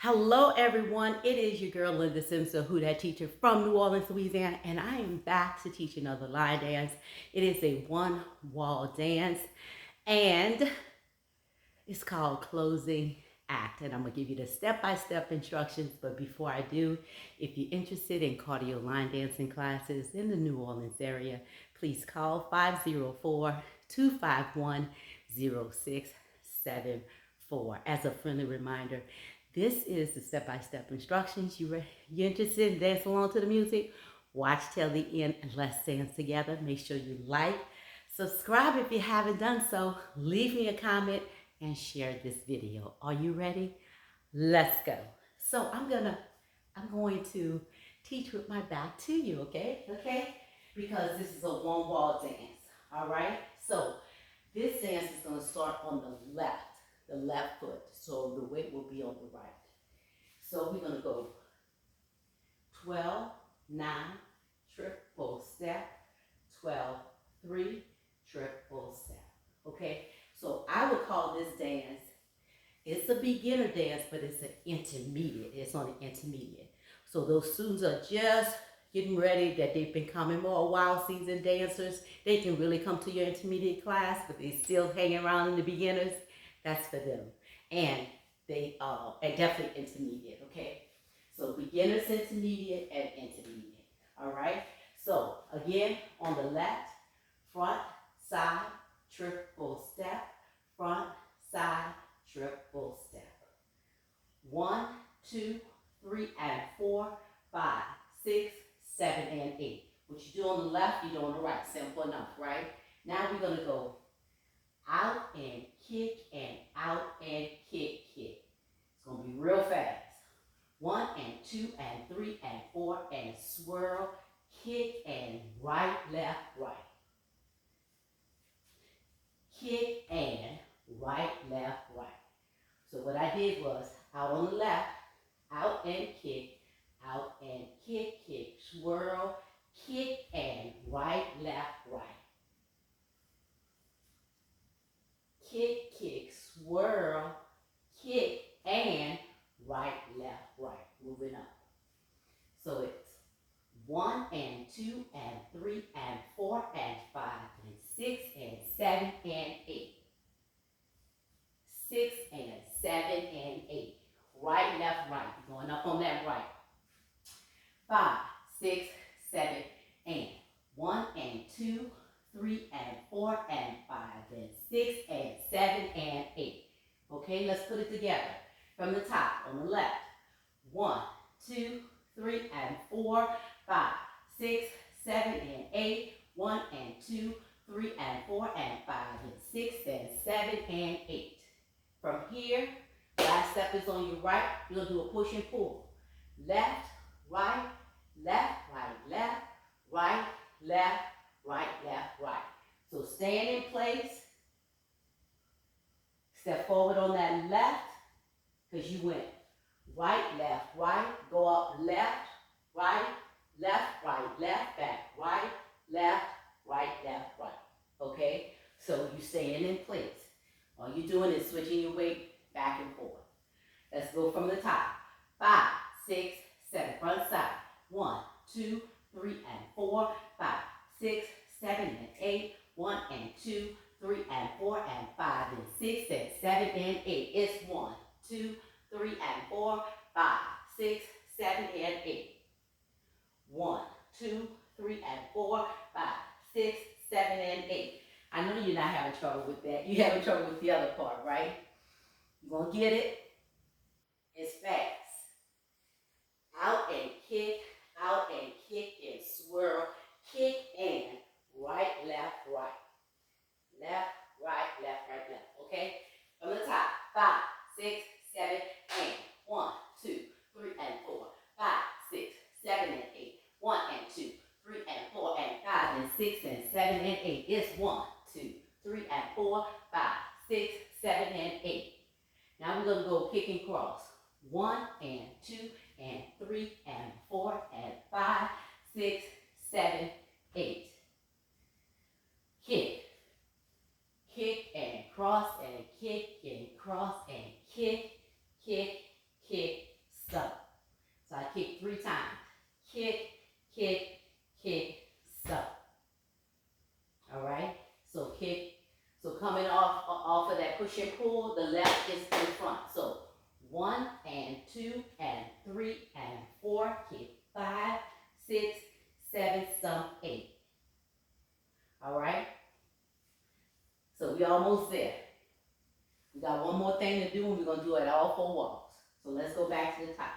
Hello, everyone. It is your girl, Linda Simpson, who that teacher from New Orleans, Louisiana, and I am back to teach another line dance. It is a one-wall dance, and it's called Closing Act, and I'm going to give you the step-by-step instructions. But before I do, if you're interested in cardio line dancing classes in the New Orleans area, please call 504-251-0674. As a friendly reminder, this is the step-by-step instructions. You're interested in dancing along to the music? Watch till the end and let's dance together. Make sure you like, subscribe if you haven't done so, leave me a comment, and share this video. Are you ready? Let's go. So I'm going to teach with my back to you, okay? Because this is a one-wall dance, all right? So this dance is going to start on the left foot. So the weight will be on the right. So we're going to go 12, 9, triple step, 12, 3, triple step. Okay? So I would call this dance, it's a beginner dance, but it's an intermediate. It's on the intermediate. So those students are just getting ready, that they've been coming more while, seasoned dancers. They can really come to your intermediate class, but they still hanging around in the beginners. That's for them. And they are definitely intermediate, okay? So beginners, intermediate, and intermediate. All right? So again, on the left, front, side, triple step, front, side, triple step. 1, 2, 3, and 4, 5, 6, 7, and 8. What you do on the left, you do on the right. Simple enough, right? Now we're going to go out and kick and out and kick, kick. It's going to be real fast. 1 and 2 and 3 and 4 and swirl, kick and right, left, right. Kick and right, left, right. So what I did was out on the left, out and kick, kick, swirl, kick and right, left, right. Kick, kick, swirl, kick and right, left, right. Moving up. So it's 1 and 2 and 3 and 4 and 5 and 6 and 7 and 8. 6 and 7 and 8. Right, left, right. You're going up on that right. 5, 6, 7, and 1 and 2, 3 and 4 and 5 and 6 and 7 and 8. Okay, let's put it together. From the top, on the left. 1, 2, 3 and 4, 5, 6, 7 and 8. 1 and 2, 3 and 4 and 5 and 6 and 7 and 8. From here, last step is on your right. You're going to do a push and pull. Left, right, left, right, left, right, left, right, left, right. So stand in place. Step forward on that left, because you went right, right. Go up left, right, back, right, left, right. Okay? So you're staying in place. All you're doing is switching your weight back and forth. Let's go from the top. 5, 6, 7. Front side. 1, 2, 3, and 4. 5, 6, 7, and 8. 1 and 2, 3, and 4, and 5, and 6, and 7, and 8. It's 1, 2, 3, and 4. 5, 6, 7, and 8. 1, 2, 3, and 4. 5, 6, 7, and 8. I know you're not having trouble with that. You're having trouble with the other part, right? You're going to get it. It's fast. Out and kick, and swirl. Kick and right, left, right. Left, right, left. Okay? From the top. 5, 6, 7, and 1, 2, 3, and 4. 5, 6, 7, and 8. 1 and 2, 3, and 4, and 5, and 6, and 7, and 8. It's 1, 2, 3, and 4, 5, 6, 7, and 8. Now we're going to go kick and cross. 1 and 2 and 3 and 4 and 5, 6, 7, 8. Kick. Kick and cross and kick and cross and kick, kick, kick, been doing, we're gonna do it all 4 walks. So let's go back to the top.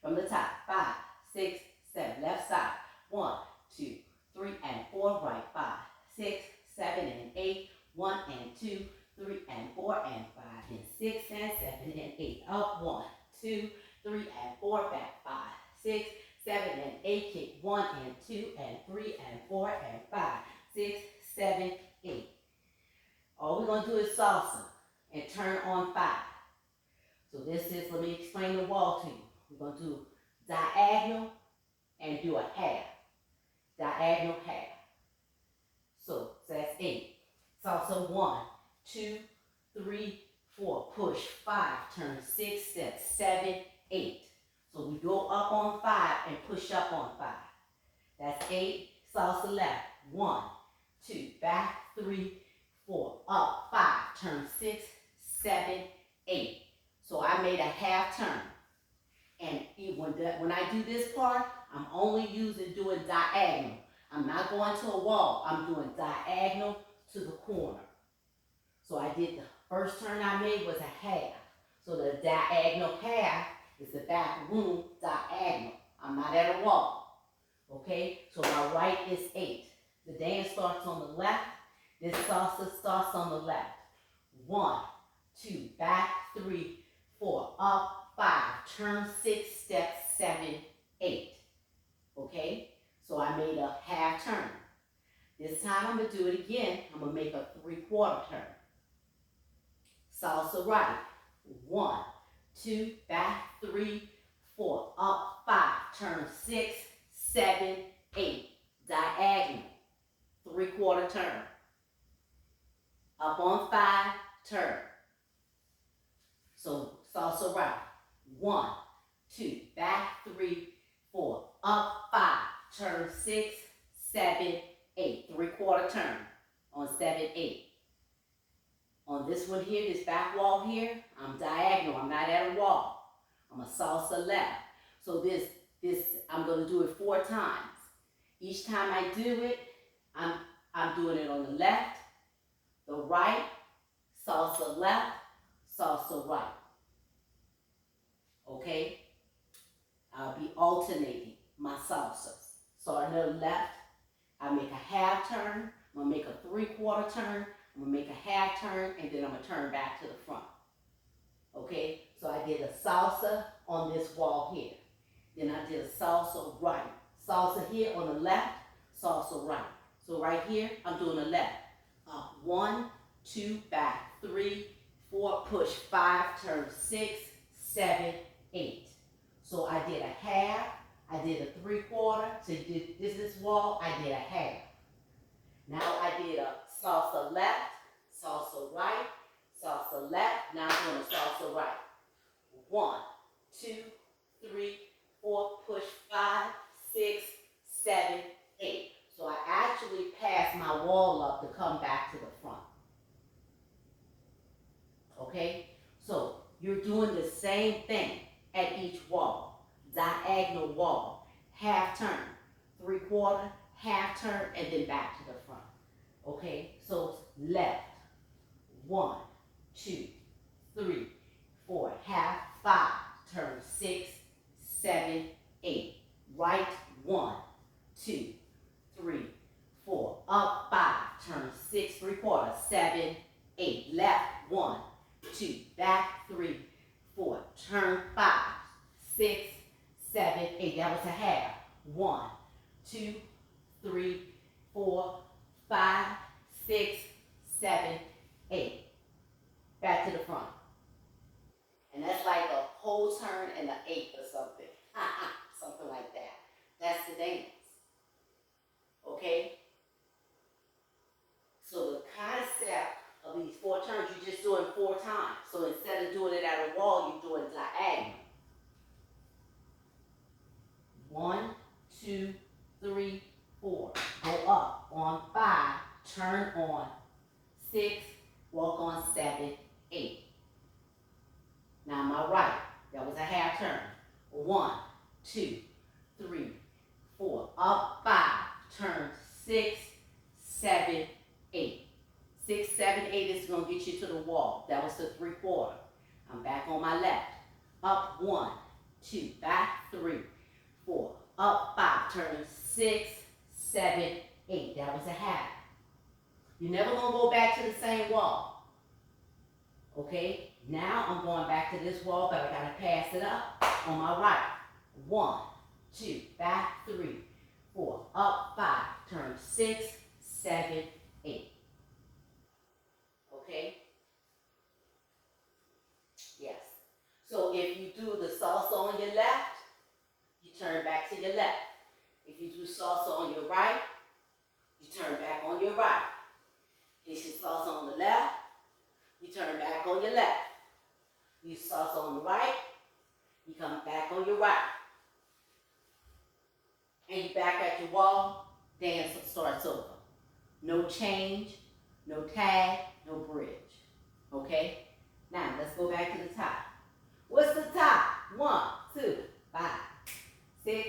From the top, 5, 6, 7, left side. 1, 2, 3, and 4, right. 5, 6, 7, and 8. 1 and 2, 3 and 4 and 5 and 6 and 7 and 8. Up 1, 2, 3 and 4, back 5, 6, 7 and 8. Kick 1 and 2 and 3 and 4 and 5, 6, 7, 8. All we're gonna do is salsa and turn on 5. So this is, let me explain the wall to you. We're gonna do diagonal and do a half. Diagonal half. So that's 8. Salsa 1, 2, 3, 4. Push 5. Turn 6 steps. 7, 8. So we go up on 5 and push up on 5. That's 8. Salsa left. 1, 2. Back 3, 4. Up 5. Turn 6, 7, 8. So I made a half turn. And when I do this part, I'm only doing diagonal. I'm not going to a wall. I'm doing diagonal to the corner. So I did the first turn I made was a half. So the diagonal half is the back room diagonal. I'm not at a wall. Okay? So my right is 8. The dance starts on the left. This salsa starts on the left. 1, 2, back 3, 4, up 5, turn 6, step 7, 8. Okay? So I made a half turn. This time I'm going to do it again. I'm going to make a 3/4 turn. Salsa right. 1, 2, back 3, 4, up 5, turn 6, 7, 8. Diagonal. 3/4 turn. Up on 5, turn. So salsa right. 1, 2, back 3, 4, up 5, turn 6, 7, 8. 3/4 turn on 7, 8. On this one here, this back wall here, I'm diagonal. I'm not at a wall. I'm a salsa left. So this I'm going to do it 4 times. Each time I do it, I'm doing it on the left, the right, salsa left, salsa right. Okay? I'll be alternating my salsas. Starting to the left, I make a half turn. I'm going to make a 3/4 turn. I'm going to make a half turn, and then I'm going to turn back to the front. Okay? So I did a salsa on this wall here. Then I did a salsa right. Salsa here on the left, salsa right. So right here, I'm doing the left. 1, 2, back 3, 4, push 5, turn 6, 7, 8. So I did a half, I did a 3/4. So this wall, I did a half. Now I did a salsa left, salsa right, salsa left. Now I'm doing a salsa right. 1, 2, 3, 4, push 5, 6, 7, 8. So I actually passed my wall up to come back to the front. Okay? So you're doing the same thing at each wall. Diagonal wall. Half turn. 3/4, half turn, and then back to the front. Okay? So left. 1, 2, 3, 4, half, 5, turn 6, 7, 8. Right, 1, 2, 3, 4, up 5, turn 6, 3/4, 7, 8. Left, 1, 2, back 3, 4, turn 5, 6, 7, 8. That was a half. 1, 2, 3, 4, 5, 6, 7, 8. Back to the front. And that's like a whole turn and an 8 or something. Something like that. That's the dance. Okay? So the concept of these 4 turns, you're just doing 4 times. So instead of doing it at a wall, you're doing diagonal. 1, 2, 3, 4. Go up on 5, turn on 6, walk on 7, 8. Now my right, that was a half turn. 1, 2, 3, 4. Up 5, turn 6, 7, 8. 6, 7, 8 is going to get you to the wall. That was the 3/4. I'm 6, 7, 8. That was a half. You're never going to go back to the same wall. Okay? Now I'm going back to this wall, but I got to pass it up on my right. 1, 2, back 3, 4, up 5, turn 6, 7, 8. Okay? Yes. So if you do the salsa on your left, you turn back to your left. If you do salsa on your right, you turn back on your right. If you salsa on the left, you turn back on your left. You salsa on the right, you come back on your right. And you back at your wall, dance starts over. No change, no tag, no bridge. Okay? Now let's go back to the top. What's the top? 1, 2, 5, 6,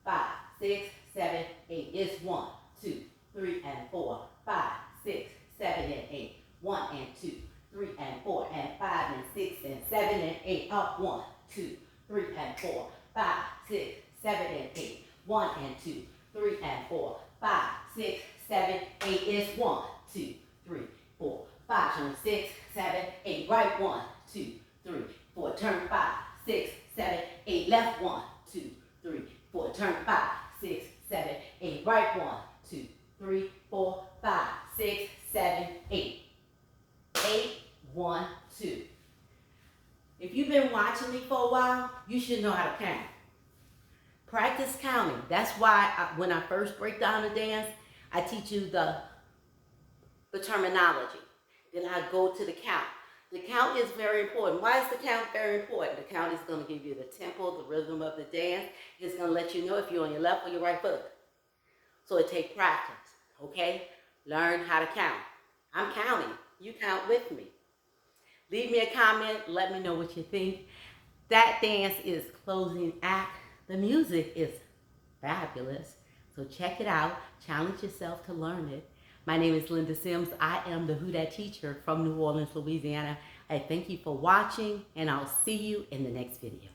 5, 6, 7, 8. It's 1, 2, 3, and 4, 5, 6, 7, and 8. 1 and 2, 3 and 4, and 5 and 6 and 7 and 8. Up 1, 2, 3 and 4, 5, 6, 7 and 8. 1 and 2, 3 and 4, 5, 6, 7, 8 is 1, 2, 3, 4, 5. Turn 6, 7, 8. Right 1, 2, 3, 4. Turn 5, 6, 7, 8. Left 1, 2, 3, 4. Turn 5, 6, 7, 8. Right 1, 2, 3, 4, 5, 6, 7, 8. 8, 1, 2. If you've been watching me for a while, you should know how to count. Practice counting. That's why when I first break down the dance, I teach you the terminology. Then I go to the count. The count is very important. Why is the count very important? The count is going to give you the tempo, the rhythm of the dance. It's going to let you know if you're on your left or your right foot. So it takes practice, okay? Learn how to count. I'm counting. You count with me. Leave me a comment. Let me know what you think. That dance is closing act. The music is fabulous. So check it out. Challenge yourself to learn it. My name is Linda Sims. I am the Who Dat teacher from New Orleans, Louisiana. I thank you for watching, and I'll see you in the next video.